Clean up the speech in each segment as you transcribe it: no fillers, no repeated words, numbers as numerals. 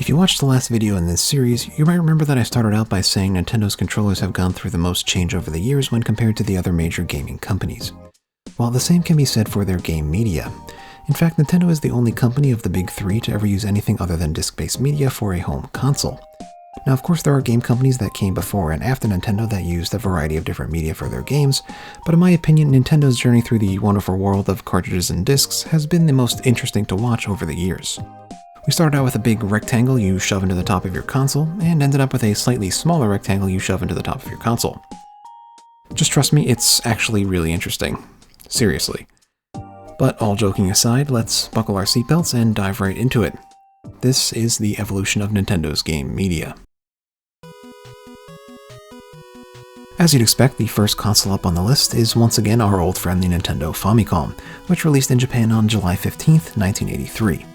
If you watched the last video in this series, you might remember that I started out by saying Nintendo's controllers have gone through the most change over the years when compared to the other major gaming companies. Well, the same can be said for their game media. In fact, Nintendo is the only company of the big three to ever use anything other than disc-based media for a home console. Now, of course, there are game companies that came before and after Nintendo that used a variety of different media for their games, but in my opinion, Nintendo's journey through the wonderful world of cartridges and discs has been the most interesting to watch over the years. We started out with a big rectangle you shove into the top of your console, and ended up with a slightly smaller rectangle you shove into the top of your console. Just trust me, it's actually really interesting. Seriously. But all joking aside, let's buckle our seatbelts and dive right into it. This is the evolution of Nintendo's game media. As you'd expect, the first console up on the list is once again our old friend the Nintendo Famicom, which released in Japan on July 15th, 1983.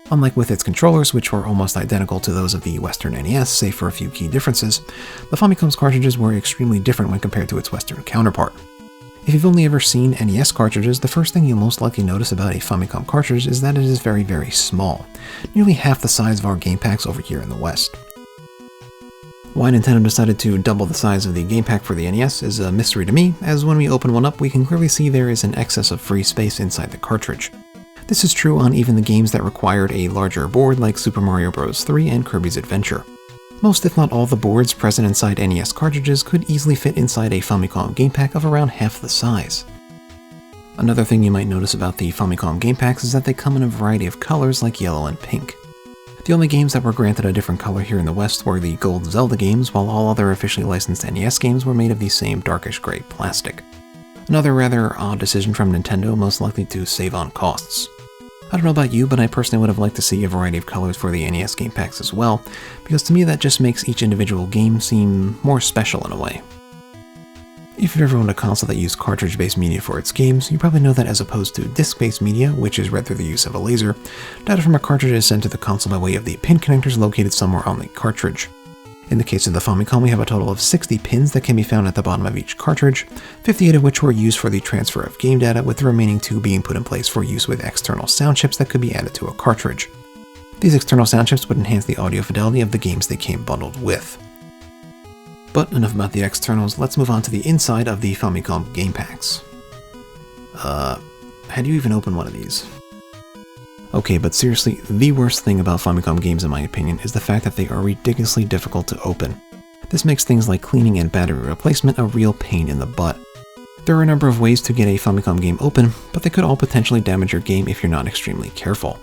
Unlike with its controllers, which were almost identical to those of the Western NES, save for a few key differences, the Famicom's cartridges were extremely different when compared to its Western counterpart. If you've only ever seen NES cartridges, the first thing you'll most likely notice about a Famicom cartridge is that it is very, very small, nearly half the size of our game packs over here in the West. Why Nintendo decided to double the size of the game pack for the NES is a mystery to me, as when we open one up we can clearly see there is an excess of free space inside the cartridge. This is true on even the games that required a larger board like Super Mario Bros. 3 and Kirby's Adventure. Most if not all the boards present inside NES cartridges could easily fit inside a Famicom game pack of around half the size. Another thing you might notice about the Famicom game packs is that they come in a variety of colors like yellow and pink. The only games that were granted a different color here in the West were the Gold Zelda games, while all other officially licensed NES games were made of the same darkish gray plastic. Another rather odd decision from Nintendo, most likely to save on costs. I don't know about you, but I personally would have liked to see a variety of colors for the NES game packs as well, because to me that just makes each individual game seem more special in a way. If you've ever owned a console that used cartridge-based media for its games, you probably know that as opposed to disc-based media, which is read through the use of a laser, data from a cartridge is sent to the console by way of the pin connectors located somewhere on the cartridge. In the case of the Famicom, we have a total of 60 pins that can be found at the bottom of each cartridge, 58 of which were used for the transfer of game data, with the remaining 2 being put in place for use with external sound chips that could be added to a cartridge. These external sound chips would enhance the audio fidelity of the games they came bundled with. But enough about the externals, let's move on to the inside of the Famicom game packs. How do you even open one of these? Okay, but seriously, the worst thing about Famicom games in my opinion is the fact that they are ridiculously difficult to open. This makes things like cleaning and battery replacement a real pain in the butt. There are a number of ways to get a Famicom game open, but they could all potentially damage your game if you're not extremely careful.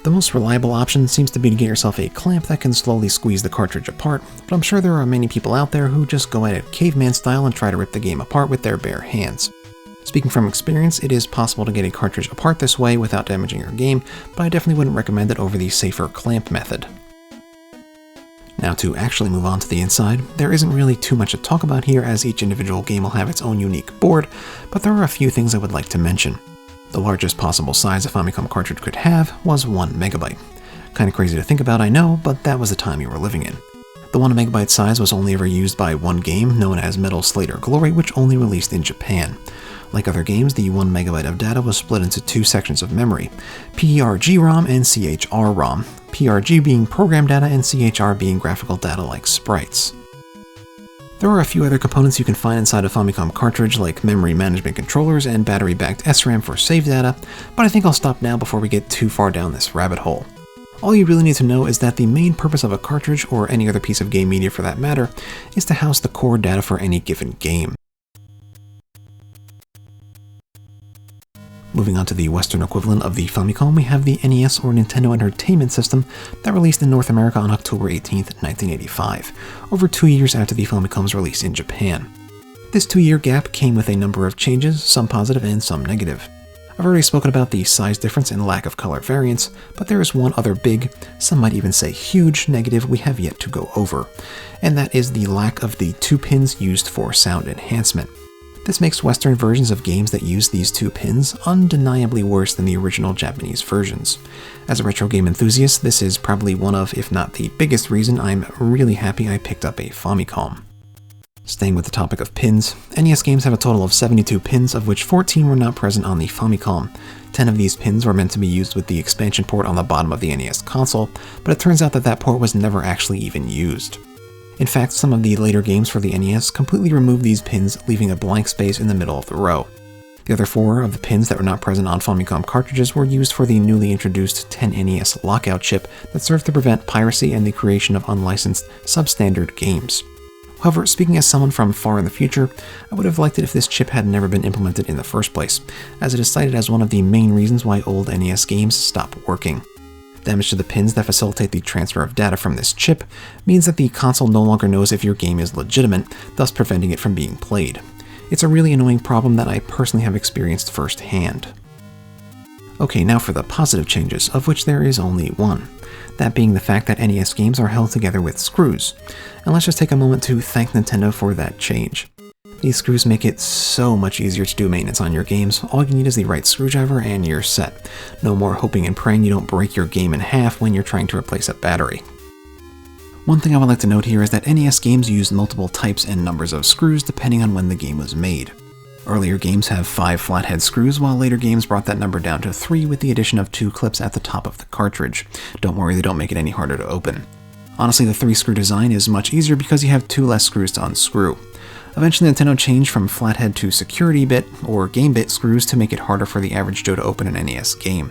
The most reliable option seems to be to get yourself a clamp that can slowly squeeze the cartridge apart, but I'm sure there are many people out there who just go at it caveman style and try to rip the game apart with their bare hands. Speaking from experience, it is possible to get a cartridge apart this way without damaging your game, but I definitely wouldn't recommend it over the safer clamp method. Now to actually move on to the inside, there isn't really too much to talk about here as each individual game will have its own unique board, but there are a few things I would like to mention. The largest possible size a Famicom cartridge could have was 1 megabyte. Kinda crazy to think about, I know, but that was the time you were living in. The 1 megabyte size was only ever used by one game, known as Metal Slate Glory, which only released in Japan. Like other games, the 1 megabyte of data was split into 2 sections of memory, PRG-ROM and CHR-ROM, PRG being program data and CHR being graphical data like sprites. There are a few other components you can find inside a Famicom cartridge like memory management controllers and battery-backed SRAM for save data, but I think I'll stop now before we get too far down this rabbit hole. All you really need to know is that the main purpose of a cartridge, or any other piece of game media for that matter, is to house the core data for any given game. Moving on to the Western equivalent of the Famicom, we have the NES or Nintendo Entertainment System that released in North America on October 18th, 1985, over 2 years after the Famicom's release in Japan. This 2-year gap came with a number of changes, some positive and some negative. I've already spoken about the size difference and lack of color variance, but there is one other big, some might even say huge, negative we have yet to go over, and that is the lack of the 2 pins used for sound enhancement. This makes Western versions of games that use these 2 pins undeniably worse than the original Japanese versions. As a retro game enthusiast, this is probably one of, if not the biggest reason I'm really happy I picked up a Famicom. Staying with the topic of pins, NES games have a total of 72 pins, of which 14 were not present on the Famicom. 10 of these pins were meant to be used with the expansion port on the bottom of the NES console, but it turns out that that port was never actually even used. In fact, some of the later games for the NES completely removed these pins, leaving a blank space in the middle of the row. The other 4 of the pins that were not present on Famicom cartridges were used for the newly introduced 10NES lockout chip that served to prevent piracy and the creation of unlicensed, substandard games. However, speaking as someone from far in the future, I would have liked it if this chip had never been implemented in the first place, as it is cited as one of the main reasons why old NES games stop working. Damage to the pins that facilitate the transfer of data from this chip means that the console no longer knows if your game is legitimate, thus preventing it from being played. It's a really annoying problem that I personally have experienced firsthand. Okay, now for the positive changes, of which there is only one. That being the fact that NES games are held together with screws. And let's just take a moment to thank Nintendo for that change. These screws make it so much easier to do maintenance on your games. All you need is the right screwdriver and you're set. No more hoping and praying you don't break your game in half when you're trying to replace a battery. One thing I would like to note here is that NES games use multiple types and numbers of screws depending on when the game was made. Earlier games have 5 flathead screws, while later games brought that number down to 3 with the addition of 2 clips at the top of the cartridge. Don't worry, they don't make it any harder to open. Honestly, the 3-screw design is much easier because you have 2 less screws to unscrew. Eventually, Nintendo changed from flathead to security bit, or game bit screws to make it harder for the average Joe to open an NES game.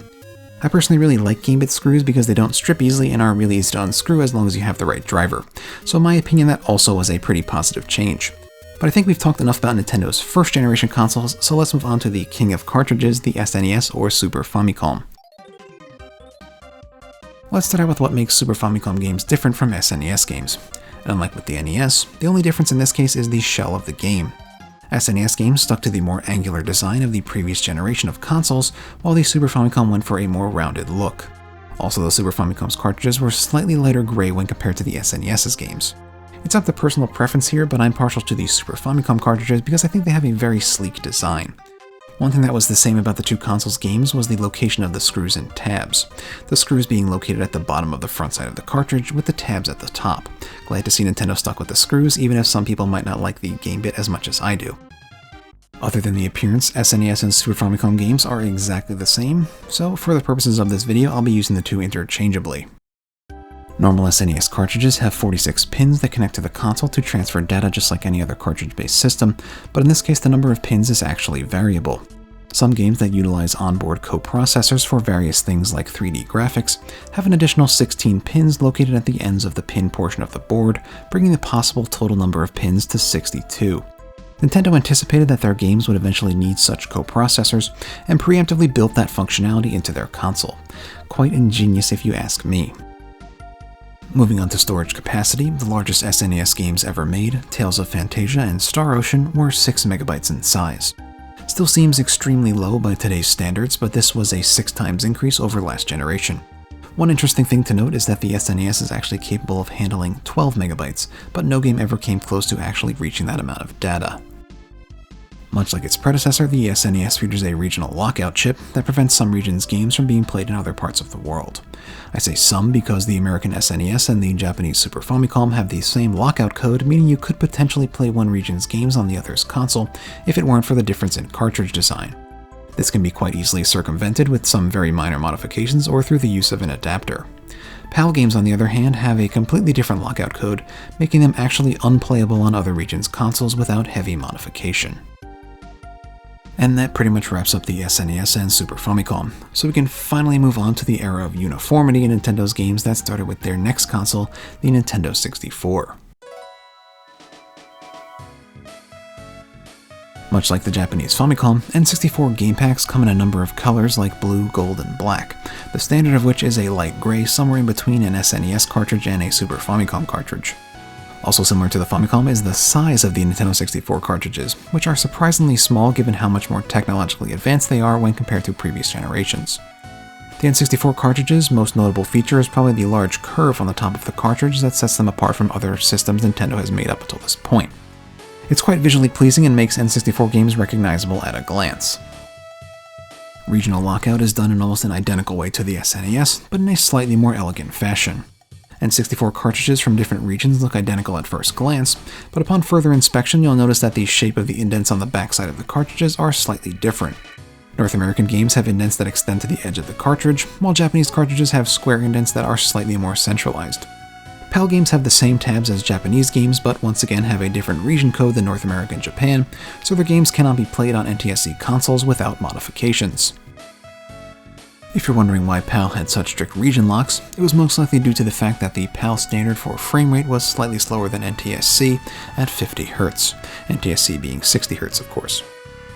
I personally really like game bit screws because they don't strip easily and are really easy to unscrew as long as you have the right driver. So in my opinion, that also was a pretty positive change. But I think we've talked enough about Nintendo's first generation consoles, so let's move on to the king of cartridges, the SNES or Super Famicom. Let's start out with what makes Super Famicom games different from SNES games. And unlike with the NES, the only difference in this case is the shell of the game. SNES games stuck to the more angular design of the previous generation of consoles, while the Super Famicom went for a more rounded look. Also, the Super Famicom's cartridges were slightly lighter gray when compared to the SNES's games. It's up to personal preference here, but I'm partial to the Super Famicom cartridges because I think they have a very sleek design. One thing that was the same about the two consoles' games was the location of the screws and tabs. The screws being located at the bottom of the front side of the cartridge with the tabs at the top. Glad to see Nintendo stuck with the screws, even if some people might not like the game bit as much as I do. Other than the appearance, SNES and Super Famicom games are exactly the same, so for the purposes of this video I'll be using the two interchangeably. Normal SNES cartridges have 46 pins that connect to the console to transfer data just like any other cartridge-based system, but in this case the number of pins is actually variable. Some games that utilize onboard coprocessors for various things like 3D graphics have an additional 16 pins located at the ends of the pin portion of the board, bringing the possible total number of pins to 62. Nintendo anticipated that their games would eventually need such coprocessors and preemptively built that functionality into their console. Quite ingenious if you ask me. Moving on to storage capacity, the largest SNES games ever made, Tales of Phantasia and Star Ocean, were 6 MB in size. Still seems extremely low by today's standards, but this was a 6 times increase over last generation. One interesting thing to note is that the SNES is actually capable of handling 12 MB, but no game ever came close to actually reaching that amount of data. Much like its predecessor, the SNES features a regional lockout chip that prevents some regions' games from being played in other parts of the world. I say some because the American SNES and the Japanese Super Famicom have the same lockout code, meaning you could potentially play one region's games on the other's console if it weren't for the difference in cartridge design. This can be quite easily circumvented with some very minor modifications or through the use of an adapter. PAL games, on the other hand, have a completely different lockout code, making them actually unplayable on other regions' consoles without heavy modification. And that pretty much wraps up the SNES and Super Famicom, so we can finally move on to the era of uniformity in Nintendo's games that started with their next console, the Nintendo 64. Much like the Japanese Famicom, N64 game packs come in a number of colors like blue, gold, and black, the standard of which is a light gray somewhere in between an SNES cartridge and a Super Famicom cartridge. Also similar to the Famicom is the size of the Nintendo 64 cartridges, which are surprisingly small given how much more technologically advanced they are when compared to previous generations. The N64 cartridge's most notable feature is probably the large curve on the top of the cartridge that sets them apart from other systems Nintendo has made up until this point. It's quite visually pleasing and makes N64 games recognizable at a glance. Regional lockout is done in almost an identical way to the SNES, but in a slightly more elegant fashion. N64 cartridges from different regions look identical at first glance, but upon further inspection you'll notice that the shape of the indents on the backside of the cartridges are slightly different. North American games have indents that extend to the edge of the cartridge, while Japanese cartridges have square indents that are slightly more centralized. PAL games have the same tabs as Japanese games, but once again have a different region code than North America and Japan, so their games cannot be played on NTSC consoles without modifications. If you're wondering why PAL had such strict region locks, it was most likely due to the fact that the PAL standard for frame rate was slightly slower than NTSC at 50 Hz, NTSC being 60 Hz of course.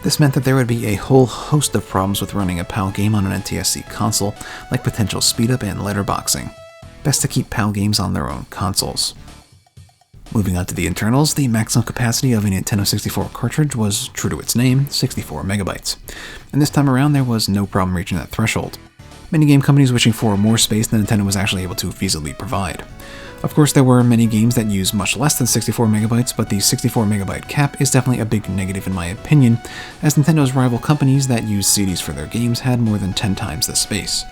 This meant that there would be a whole host of problems with running a PAL game on an NTSC console, like potential speedup and letterboxing. Best to keep PAL games on their own consoles. Moving on to the internals, the maximum capacity of a Nintendo 64 cartridge was, true to its name, 64 MB. And this time around there was no problem reaching that threshold. Many game companies wishing for more space than Nintendo was actually able to feasibly provide. Of course, there were many games that use much less than 64 MB, but the 64 MB cap is definitely a big negative in my opinion, as Nintendo's rival companies that use CDs for their games had more than 10 times the space.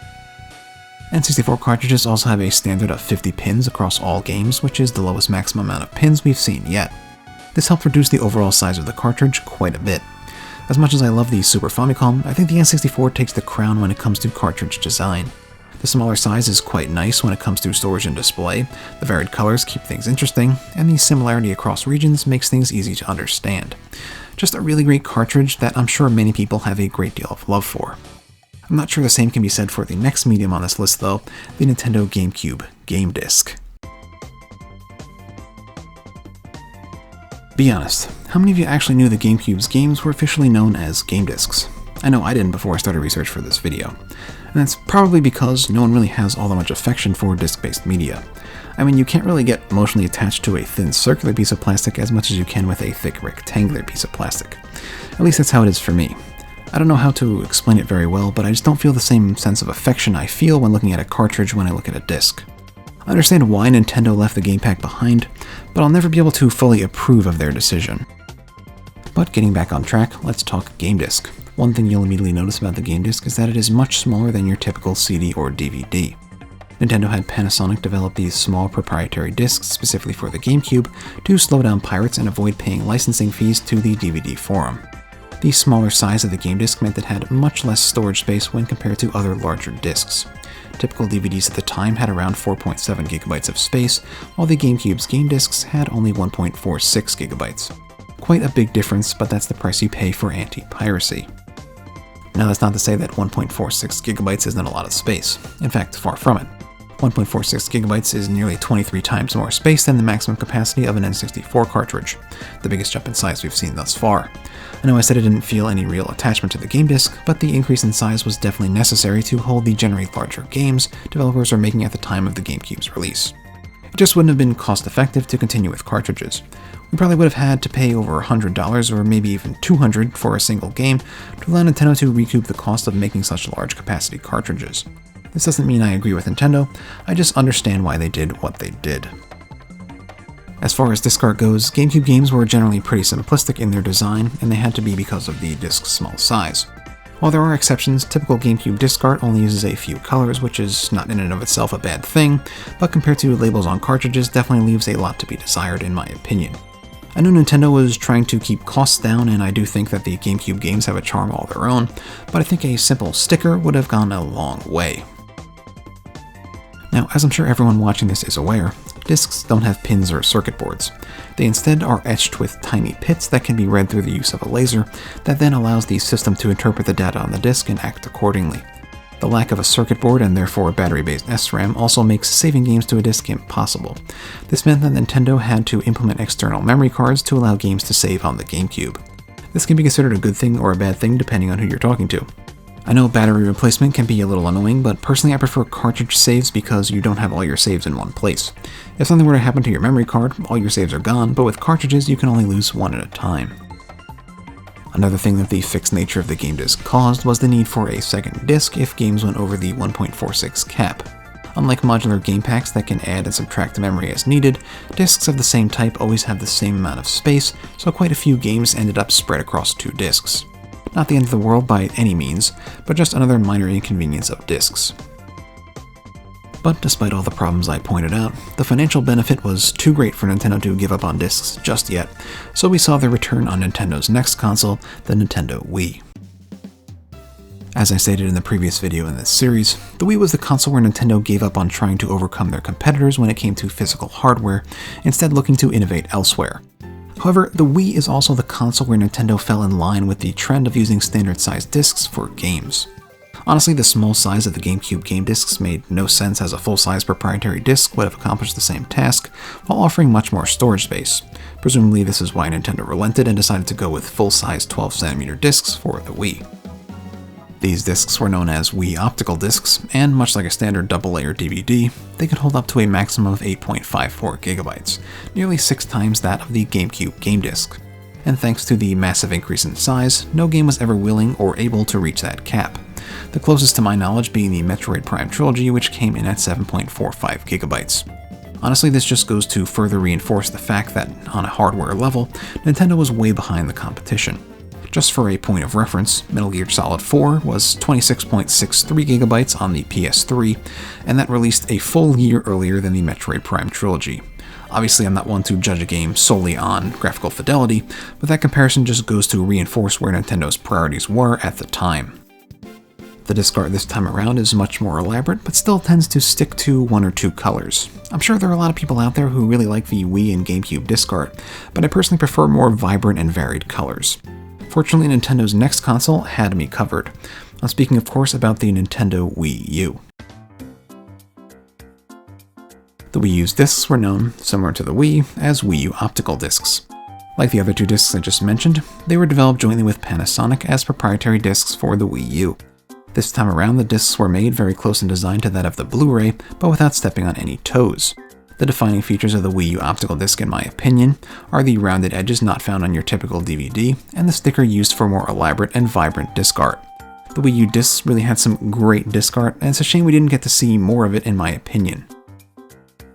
N64 cartridges also have a standard of 50 pins across all games, which is the lowest maximum amount of pins we've seen yet. This helped reduce the overall size of the cartridge quite a bit. As much as I love the Super Famicom, I think the N64 takes the crown when it comes to cartridge design. The smaller size is quite nice when it comes to storage and display, the varied colors keep things interesting, and the similarity across regions makes things easy to understand. Just a really great cartridge that I'm sure many people have a great deal of love for. I'm not sure the same can be said for the next medium on this list though, the Nintendo GameCube Game Disc. Be honest, how many of you actually knew the GameCube's games were officially known as game discs? I know I didn't before I started research for this video. And that's probably because no one really has all that much affection for disc-based media. I mean, you can't really get emotionally attached to a thin circular piece of plastic as much as you can with a thick rectangular piece of plastic. At least that's how it is for me. I don't know how to explain it very well, but I just don't feel the same sense of affection I feel when looking at a cartridge when I look at a disc. I understand why Nintendo left the game pack behind, but I'll never be able to fully approve of their decision. But getting back on track, let's talk game disc. One thing you'll immediately notice about the game disc is that it is much smaller than your typical CD or DVD. Nintendo had Panasonic develop these small proprietary discs specifically for the GameCube to slow down pirates and avoid paying licensing fees to the DVD forum. The smaller size of the game disc meant it had much less storage space when compared to other larger discs. Typical DVDs at the time had around 4.7 GB of space, while the GameCube's game discs had only 1.46 GB. Quite a big difference, but that's the price you pay for anti-piracy. Now that's not to say that 1.46 GB isn't a lot of space. In fact, far from it. 1.46 GB is nearly 23 times more space than the maximum capacity of an N64 cartridge, the biggest jump in size we've seen thus far. I know I said I didn't feel any real attachment to the game disc, but the increase in size was definitely necessary to hold the generally larger games developers are making at the time of the GameCube's release. It just wouldn't have been cost-effective to continue with cartridges. We probably would have had to pay over $100 or maybe even $200 for a single game to allow Nintendo to recoup the cost of making such large capacity cartridges. This doesn't mean I agree with Nintendo, I just understand why they did what they did. As far as disc art goes, GameCube games were generally pretty simplistic in their design, and they had to be because of the disc's small size. While there are exceptions, typical GameCube disc art only uses a few colors, which is not in and of itself a bad thing, but compared to labels on cartridges, definitely leaves a lot to be desired in my opinion. I know Nintendo was trying to keep costs down, and I do think that the GameCube games have a charm all their own, but I think a simple sticker would have gone a long way. Now, as I'm sure everyone watching this is aware, discs don't have pins or circuit boards. They instead are etched with tiny pits that can be read through the use of a laser that then allows the system to interpret the data on the disc and act accordingly. The lack of a circuit board and therefore a battery-based SRAM also makes saving games to a disc impossible. This meant that Nintendo had to implement external memory cards to allow games to save on the GameCube. This can be considered a good thing or a bad thing depending on who you're talking to. I know battery replacement can be a little annoying, but personally I prefer cartridge saves because you don't have all your saves in one place. If something were to happen to your memory card, all your saves are gone, but with cartridges you can only lose one at a time. Another thing that the fixed nature of the game disc caused was the need for a second disc if games went over the 1.46 cap. Unlike modular game packs that can add and subtract memory as needed, discs of the same type always have the same amount of space, so quite a few games ended up spread across two discs. Not the end of the world by any means, but just another minor inconvenience of discs. But despite all the problems I pointed out, the financial benefit was too great for Nintendo to give up on discs just yet, so we saw their return on Nintendo's next console, the Nintendo Wii. As I stated in the previous video in this series, the Wii was the console where Nintendo gave up on trying to overcome their competitors when it came to physical hardware, instead looking to innovate elsewhere. However, the Wii is also the console where Nintendo fell in line with the trend of using standard-sized discs for games. Honestly, the small size of the GameCube game discs made no sense, as a full-size proprietary disc would have accomplished the same task, while offering much more storage space. Presumably this is why Nintendo relented and decided to go with full-size 12cm discs for the Wii. These discs were known as Wii optical discs, and much like a standard double-layer DVD, they could hold up to a maximum of 8.54 GB, nearly 6 times that of the GameCube game disc. And thanks to the massive increase in size, no game was ever willing or able to reach that cap. The closest to my knowledge being the Metroid Prime Trilogy, which came in at 7.45 GB. Honestly, this just goes to further reinforce the fact that, on a hardware level, Nintendo was way behind the competition. Just for a point of reference, Metal Gear Solid 4 was 26.63 GB on the PS3, and that released a full year earlier than the Metroid Prime Trilogy. Obviously, I'm not one to judge a game solely on graphical fidelity, but that comparison just goes to reinforce where Nintendo's priorities were at the time. The disc art this time around is much more elaborate, but still tends to stick to 1 or 2 colors. I'm sure there are a lot of people out there who really like the Wii and GameCube disc art, but I personally prefer more vibrant and varied colors. Fortunately, Nintendo's next console had me covered. I'm speaking, of course, about the Nintendo Wii U. The Wii U's discs were known, similar to the Wii, as Wii U optical discs. Like the other 2 discs I just mentioned, they were developed jointly with Panasonic as proprietary discs for the Wii U. This time around, the discs were made very close in design to that of the Blu-ray, but without stepping on any toes. The defining features of the Wii U optical disc, in my opinion, are the rounded edges not found on your typical DVD, and the sticker used for more elaborate and vibrant disc art. The Wii U discs really had some great disc art, and it's a shame we didn't get to see more of it in my opinion.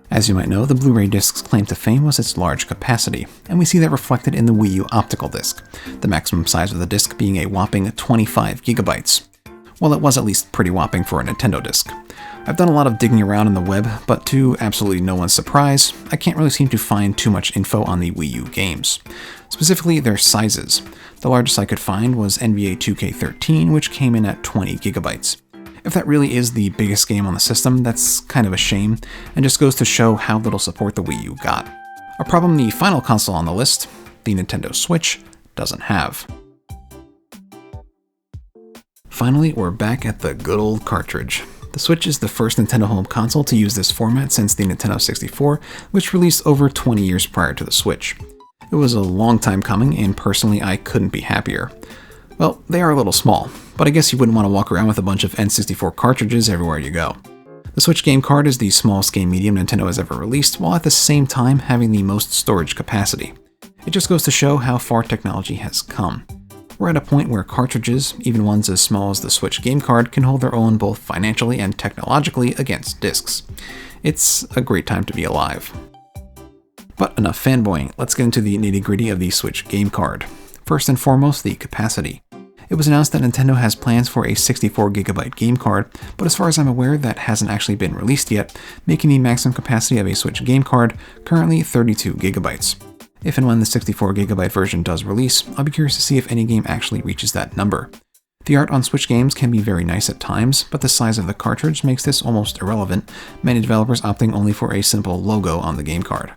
As you might know, the Blu-ray disc's claim to fame was its large capacity, and we see that reflected in the Wii U optical disc, the maximum size of the disc being a whopping 25 GB. Well, it was at least pretty whopping for a Nintendo disc. I've done a lot of digging around on the web, but to absolutely no one's surprise, I can't really seem to find too much info on the Wii U games. Specifically, their sizes. The largest I could find was NBA 2K13, which came in at 20 GB. If that really is the biggest game on the system, that's kind of a shame, and just goes to show how little support the Wii U got. A problem the final console on the list, the Nintendo Switch, doesn't have. Finally, we're back at the good old cartridge. The Switch is the first Nintendo home console to use this format since the Nintendo 64, which released over 20 years prior to the Switch. It was a long time coming, and personally I couldn't be happier. Well, they are a little small, but I guess you wouldn't want to walk around with a bunch of N64 cartridges everywhere you go. The Switch game card is the smallest game medium Nintendo has ever released, while at the same time having the most storage capacity. It just goes to show how far technology has come. We're at a point where cartridges, even ones as small as the Switch game card, can hold their own both financially and technologically against discs. It's a great time to be alive. But enough fanboying, let's get into the nitty-gritty of the Switch game card. First and foremost, the capacity. It was announced that Nintendo has plans for a 64GB game card, but as far as I'm aware, that hasn't actually been released yet, making the maximum capacity of a Switch game card currently 32GB. If and when the 64GB version does release, I'll be curious to see if any game actually reaches that number. The art on Switch games can be very nice at times, but the size of the cartridge makes this almost irrelevant, many developers opting only for a simple logo on the game card.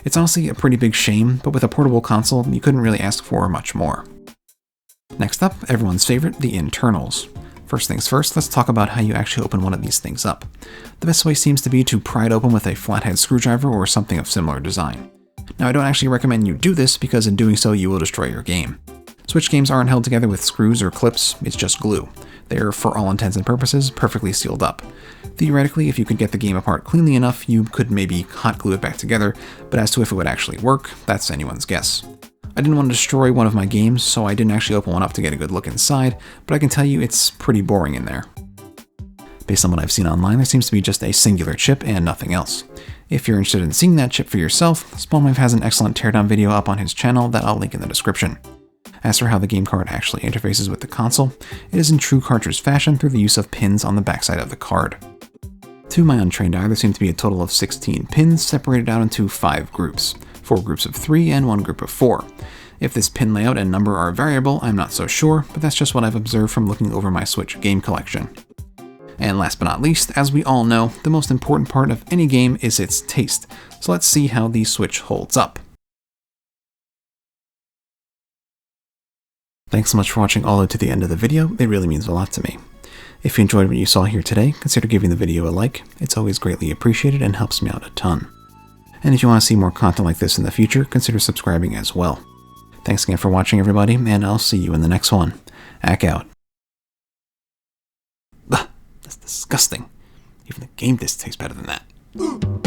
It's honestly a pretty big shame, but with a portable console, you couldn't really ask for much more. Next up, everyone's favorite, the internals. First things first, let's talk about how you actually open one of these things up. The best way seems to be to pry it open with a flathead screwdriver or something of similar design. Now, I don't actually recommend you do this because in doing so you will destroy your game. Switch games aren't held together with screws or clips, it's just glue. They are, for all intents and purposes, perfectly sealed up. Theoretically, if you could get the game apart cleanly enough, you could maybe hot glue it back together, but as to if it would actually work, that's anyone's guess. I didn't want to destroy one of my games, so I didn't actually open one up to get a good look inside, but I can tell you it's pretty boring in there. Based on what I've seen online, there seems to be just a singular chip and nothing else. If you're interested in seeing that chip for yourself, SpawnWave has an excellent teardown video up on his channel that I'll link in the description. As for how the game card actually interfaces with the console, it is in true cartridge fashion through the use of pins on the backside of the card. To my untrained eye, there seem to be a total of 16 pins separated out into 5 groups, 4 groups of 3 and 1 group of 4. If this pin layout and number are variable, I'm not so sure, but that's just what I've observed from looking over my Switch game collection. And last but not least, as we all know, the most important part of any game is its taste, so let's see how the Switch holds up. Thanks so much for watching all the way to the end of the video, it really means a lot to me. If you enjoyed what you saw here today, consider giving the video a like, it's always greatly appreciated and helps me out a ton. And if you want to see more content like this in the future, consider subscribing as well. Thanks again for watching everybody, and I'll see you in the next one. Ack out. Ugh, that's disgusting. Even the game disc tastes better than that.